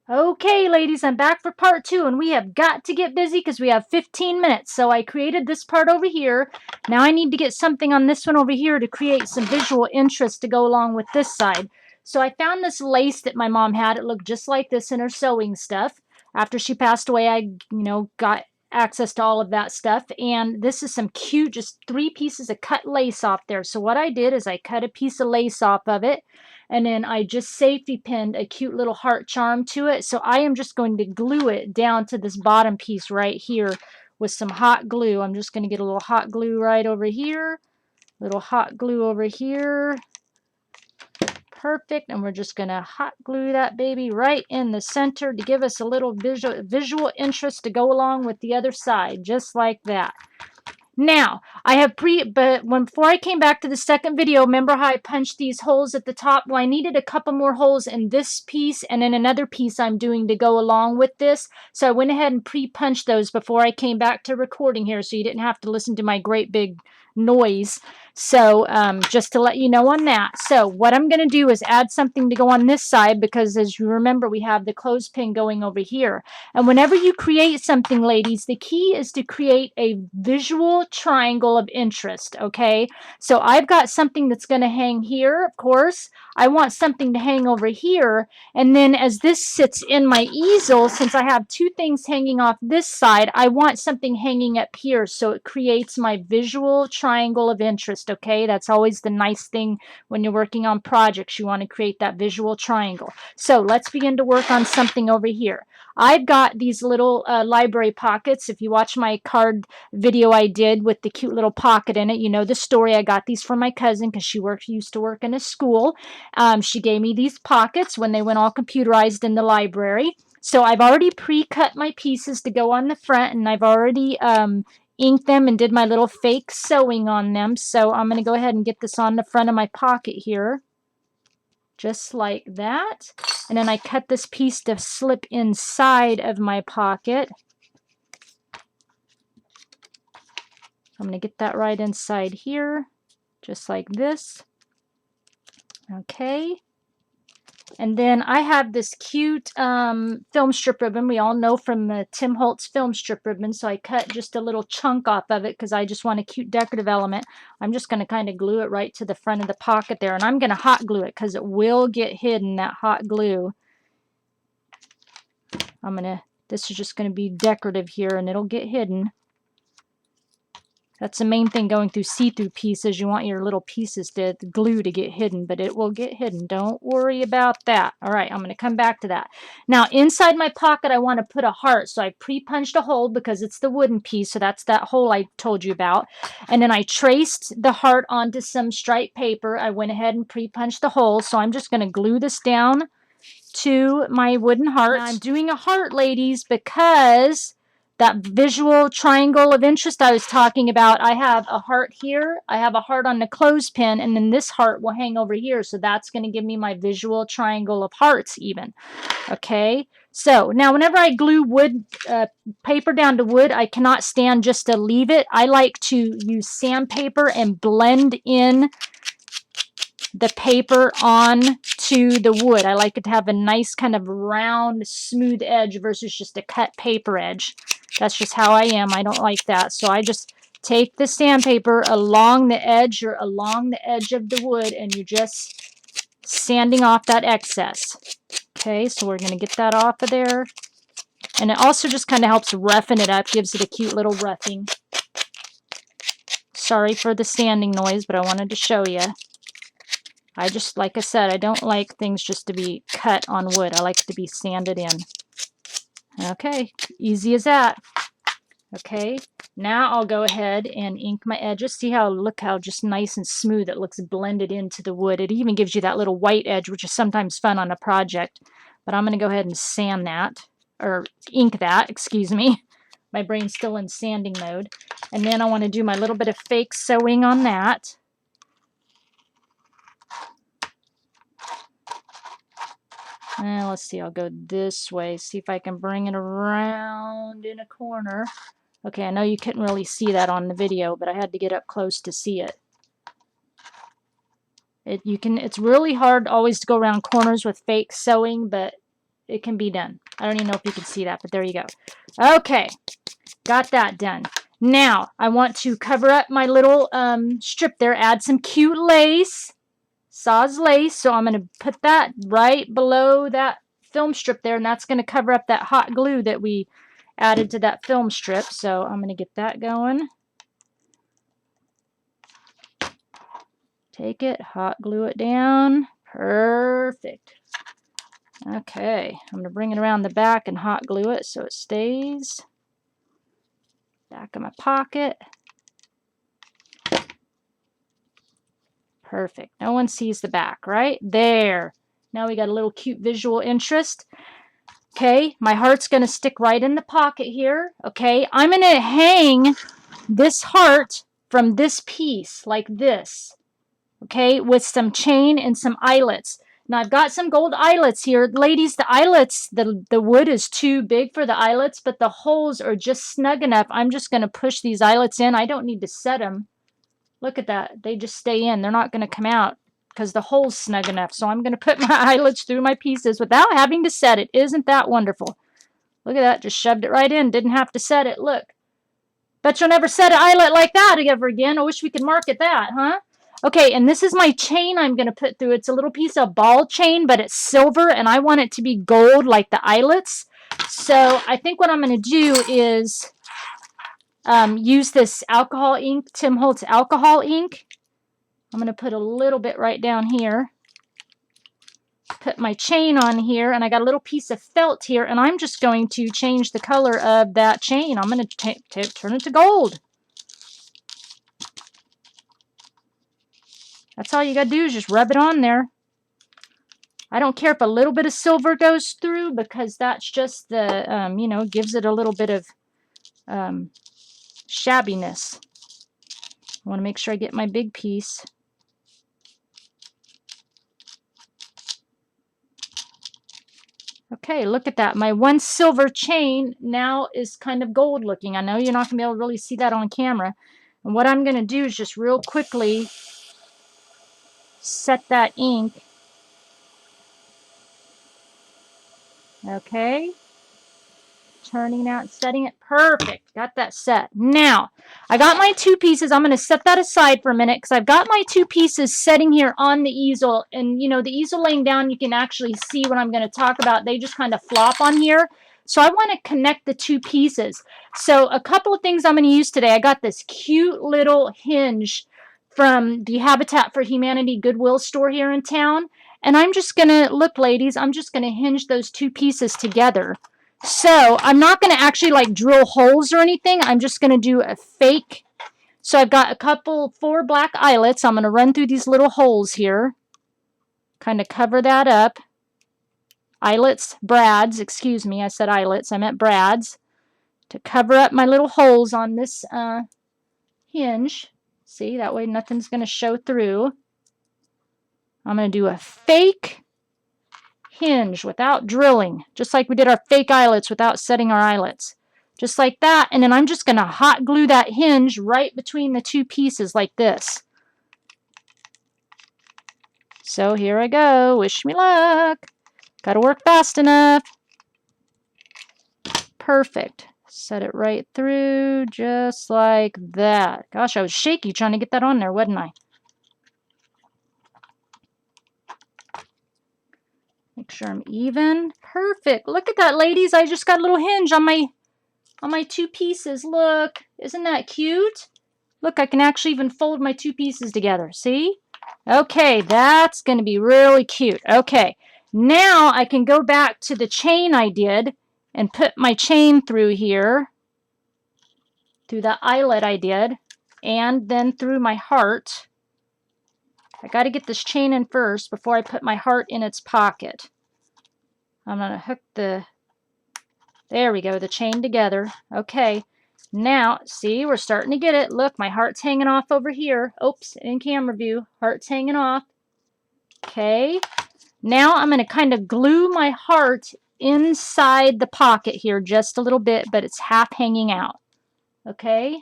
Okay, ladies, I'm back for part 2, and we have got to get busy because we have 15 minutes. So I created this part over here. Now I need to get something on this one over here to create some visual interest to go along with this side. So I found this lace that my mom had. It looked just like this in her sewing stuff. After she passed away, I, got access to all of that stuff. And this is some cute, just 3 pieces of cut lace off there. So what I did is I cut a piece of lace off of it, and then I just safety pinned a cute little heart charm to it. So I am just going to glue it down to this bottom piece right here with some hot glue. I'm just going to get a little hot glue right over here, little hot glue over here. Perfect. And we're just going to hot glue that baby right in the center to give us a little visual interest to go along with the other side, just like that. Now, I have before I came back to the second video, remember how I punched these holes at the top? Well, I needed a couple more holes in this piece and in another piece I'm doing to go along with this. So I went ahead and pre-punched those before I came back to recording here, so you didn't have to listen to my great big noise. So just to let you know on that. So what I'm going to do is add something to go on this side, because as you remember, we have the clothespin going over here. And whenever you create something, ladies, the key is to create a visual triangle of interest, okay? So I've got something that's going to hang here, of course. I want something to hang over here. And then as this sits in my easel, since I have 2 things hanging off this side, I want something hanging up here, so it creates my visual triangle of interest, okay? That's always the nice thing when you're working on projects. You want to create that visual triangle. So let's begin to work on something over here. I've got these little library pockets. If you watch my card video I did with the cute little pocket in it, you know the story. I got these from my cousin because she used to work in a school. She gave me these pockets when they went all computerized in the library. So I've already pre-cut my pieces to go on the front, and I've already inked them and did my little fake sewing on them. So I'm going to go ahead and get this on the front of my pocket here, just like that. And then I cut this piece to slip inside of my pocket. I'm going to get that right inside here, just like this. Okay. And then I have this cute film strip ribbon. We all know from the Tim Holtz film strip ribbon. So I cut just a little chunk off of it because I just want a cute decorative element. I'm just going to kind of glue it right to the front of the pocket there. And I'm going to hot glue it because it will get hidden, that hot glue. This is just going to be decorative here, and it'll get hidden. That's the main thing going through see-through pieces. You want your little pieces to glue to get hidden, but it will get hidden. Don't worry about that. All right, I'm going to come back to that. Now, inside my pocket, I want to put a heart. So I pre-punched a hole because it's the wooden piece. So that's that hole I told you about. And then I traced the heart onto some striped paper. I went ahead and pre-punched the hole. So I'm just going to glue this down to my wooden heart. Now, I'm doing a heart, ladies, because that visual triangle of interest I was talking about, I have a heart here, I have a heart on the clothespin, and then this heart will hang over here. So that's going to give me my visual triangle of hearts even. Okay, so now whenever I glue wood paper down to wood, I cannot stand just to leave it. I like to use sandpaper and blend in the paper on to the wood. I like it to have a nice kind of round, smooth edge versus just a cut paper edge. That's just how I am. I don't like that. So I just take the sandpaper along the edge or along the edge of the wood, and you're just sanding off that excess. Okay, so we're going to get that off of there. And it also just kind of helps roughen it up, gives it a cute little roughing. Sorry for the sanding noise, but I wanted to show you. I just, like I said, I don't like things just to be cut on wood. I like it to be sanded in. Okay, easy as that. Okay, now I'll go ahead and ink my edges. See how, look how just nice and smooth it looks blended into the wood. It even gives you that little white edge, which is sometimes fun on a project. But I'm going to go ahead and sand that, or ink that, excuse me. My brain's still in sanding mode. And then I want to do my little bit of fake sewing on that. Let's see, I'll go this way, see if I can bring it around in a corner. Okay, I know you couldn't really see that on the video, but I had to get up close to see it. It's really hard always to go around corners with fake sewing, but it can be done. I don't even know if you can see that, but there you go. Okay, got that done. Now, I want to cover up my little strip there, add some cute lace, Saw's lace. So I'm going to put that right below that film strip there, and that's going to cover up that hot glue that we added to that film strip. So I'm going to get that going. Take it, hot glue it down. Perfect. Okay, I'm going to bring it around the back and hot glue it so it stays. Back of my pocket. Perfect. No one sees the back, right? There. Now we got a little cute visual interest. Okay, my heart's going to stick right in the pocket here. Okay, I'm going to hang this heart from this piece like this. Okay, with some chain and some eyelets. Now I've got some gold eyelets here. Ladies, the eyelets, the wood is too big for the eyelets, but the holes are just snug enough. I'm just going to push these eyelets in. I don't need to set them. Look at that. They just stay in. They're not going to come out because the hole's snug enough. So I'm going to put my eyelets through my pieces without having to set it. Isn't that wonderful? Look at that. Just shoved it right in. Didn't have to set it. Look. Bet you'll never set an eyelet like that ever again. I wish we could market that, huh? Okay, and this is my chain I'm going to put through. It's a little piece of ball chain, but it's silver, and I want it to be gold like the eyelets. So I think what I'm going to do is use this alcohol ink, Tim Holtz alcohol ink. I'm going to put a little bit right down here. Put my chain on here, and I got a little piece of felt here, and I'm just going to change the color of that chain. I'm going to turn it to gold. That's all you got to do is just rub it on there. I don't care if a little bit of silver goes through because that's just the, you know, gives it a little bit of shabbiness. I want to make sure I get my big piece. Okay, look at that. My one silver chain now is kind of gold looking. I know you're not going to be able to really see that on camera. And what I'm going to do is just real quickly set that ink. Okay. Turning out, setting it. Perfect. Got that set. Now, I got my two pieces. I'm going to set that aside for a minute because I've got my two pieces setting here on the easel. And, you know, the easel laying down, you can actually see what I'm going to talk about. They just kind of flop on here. So I want to connect the two pieces. So a couple of things I'm going to use today. I got this cute little hinge from the Habitat for Humanity Goodwill store here in town. And I'm just going to, look ladies, I'm just going to hinge those two pieces together. So I'm not going to actually like drill holes or anything. I'm just going to do a fake. So I've got four black eyelets. I'm going to run through these little holes here. Kind of cover that up. Eyelets, brads, excuse me. I said eyelets. I meant brads. To cover up my little holes on this hinge. See, that way nothing's going to show through. I'm going to do a fake hinge without drilling, just like we did our fake eyelets without setting our eyelets. Just like that, and then I'm just going to hot glue that hinge right between the two pieces like this. So here I go. Wish me luck. Got to work fast enough. Perfect. Set it right through just like that. Gosh, I was shaky trying to get that on there, wasn't I? Make sure I'm even. Perfect. Look at that, ladies. I just got a little hinge on my two pieces. Look. Isn't that cute? Look, I can actually even fold my two pieces together. See? Okay, that's going to be really cute. Okay. Now I can go back to the chain I did and put my chain through here. Through the eyelet I did. And then through my heart. I got to get this chain in first before I put my heart in its pocket. I'm going to hook there we go, the chain together. Okay, now, see, we're starting to get it. Look, my heart's hanging off over here. Oops, in camera view, heart's hanging off. Okay, now I'm going to kind of glue my heart inside the pocket here just a little bit, but it's half hanging out. Okay?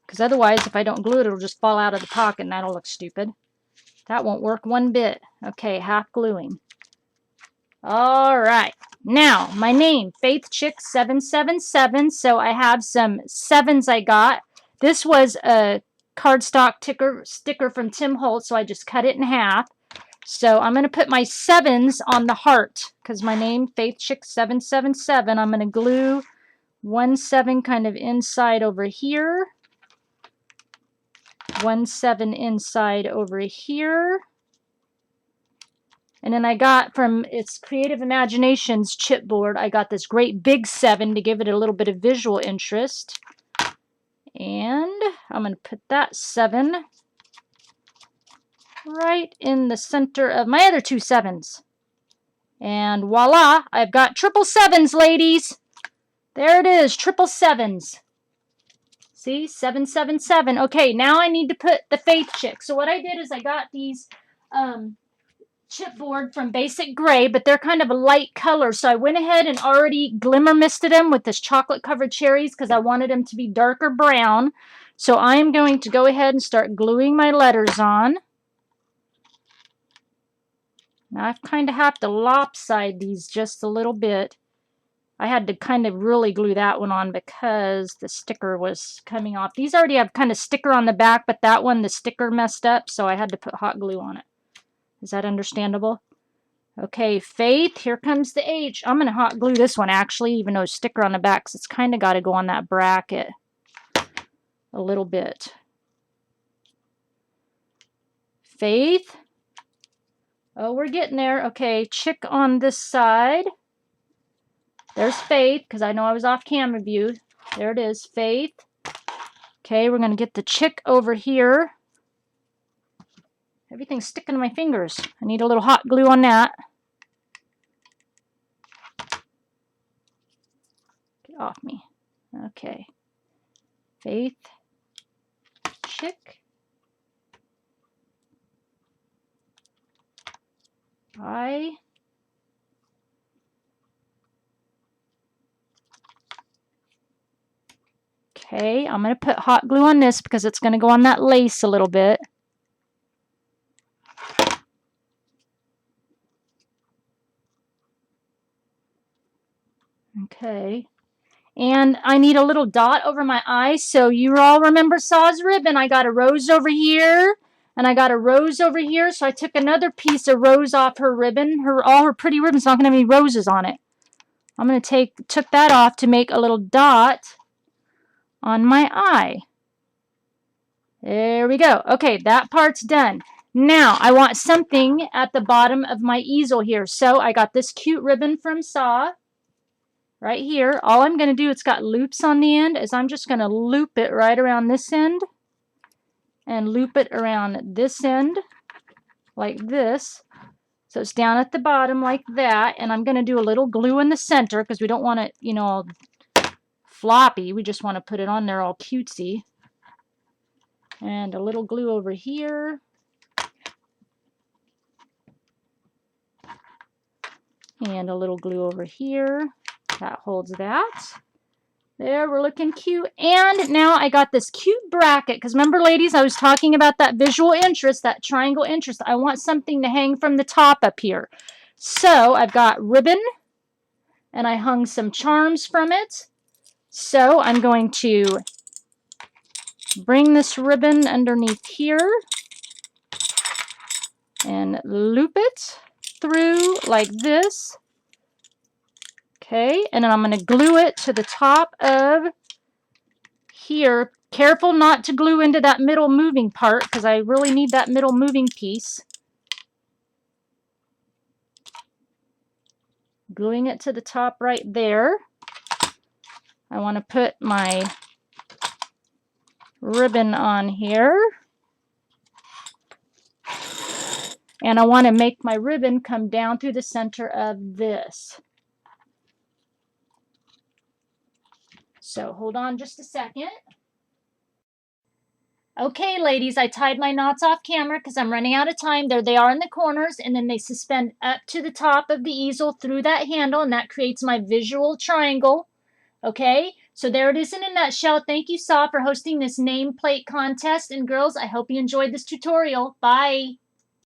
Because otherwise, if I don't glue it, it'll just fall out of the pocket, and that'll look stupid. That won't work one bit. Okay, half gluing. All right. Now, my name, Faith Chick 777. So I have some 7s I got. This was a cardstock sticker from Tim Holtz, so I just cut it in half. So I'm going to put my 7s on the heart because my name, Faith Chick 777. I'm going to glue 1 7 kind of inside over here. 1 7 inside over here. And then I got from its Creative Imaginations chipboard, I got this great big 7 to give it a little bit of visual interest. And I'm going to put that 7 right in the center of my other 2 7s. And voila, I've got triple 7s, ladies. There it is, triple 7s. See, 777. Okay, now I need to put the Faith Chick. So what I did is I got these chipboard from Basic Gray, but they're kind of a light color, so I went ahead and already glimmer misted them with this chocolate covered cherries because I wanted them to be darker brown. So I am going to go ahead and start gluing my letters on. Now I kind of have to lopside these just a little bit. I had to kind of really glue that one on because the sticker was coming off. These already have kind of sticker on the back, but that one, the sticker messed up, so I had to put hot glue on it. Is that understandable? Okay, Faith, here comes the H. I'm going to hot glue this one, actually, even though it's sticker on the back, because it's kind of got to go on that bracket a little bit. Faith. Oh, we're getting there. Okay, Chick on this side. There's Faith, because I know I was off camera view. There it is, Faith. Okay, we're going to get the Chick over here. Everything's sticking to my fingers. I need a little hot glue on that. Get off me. Okay. Faith. Chick. I. Okay, I'm going to put hot glue on this because it's going to go on that lace a little bit. Okay. And I need a little dot over my eye. So you all remember Saw's ribbon. I got a rose over here. And I got a rose over here. So I took another piece of rose off her ribbon. All her pretty ribbon's not going to have any roses on it. I'm going to took that off to make a little dot on my eye. There we go. Okay, that part's done. Now, I want something at the bottom of my easel here. So I got this cute ribbon from Saw. Right here, all I'm going to do, it's got loops on the end, is I'm just going to loop it right around this end and loop it around this end like this. So it's down at the bottom like that, and I'm going to do a little glue in the center because we don't want it, you know, all floppy. We just want to put it on there all cutesy. And a little glue over here. And a little glue over here. That holds that. There, we're looking cute. And now I got this cute bracket. Because remember, ladies, I was talking about that visual interest, that triangle interest. I want something to hang from the top up here. So I've got ribbon. And I hung some charms from it. So I'm going to bring this ribbon underneath here. And loop it through like this. Okay, and then I'm going to glue it to the top of here. Careful not to glue into that middle moving part because I really need that middle moving piece. Gluing it to the top right there. I want to put my ribbon on here. And I want to make my ribbon come down through the center of this. So hold on just a second. Okay, ladies, I tied my knots off camera because I'm running out of time. There they are in the corners, and then they suspend up to the top of the easel through that handle, and that creates my visual triangle. Okay, so there it is in a nutshell. Thank you, Saw, for hosting this nameplate contest. And girls, I hope you enjoyed this tutorial. Bye.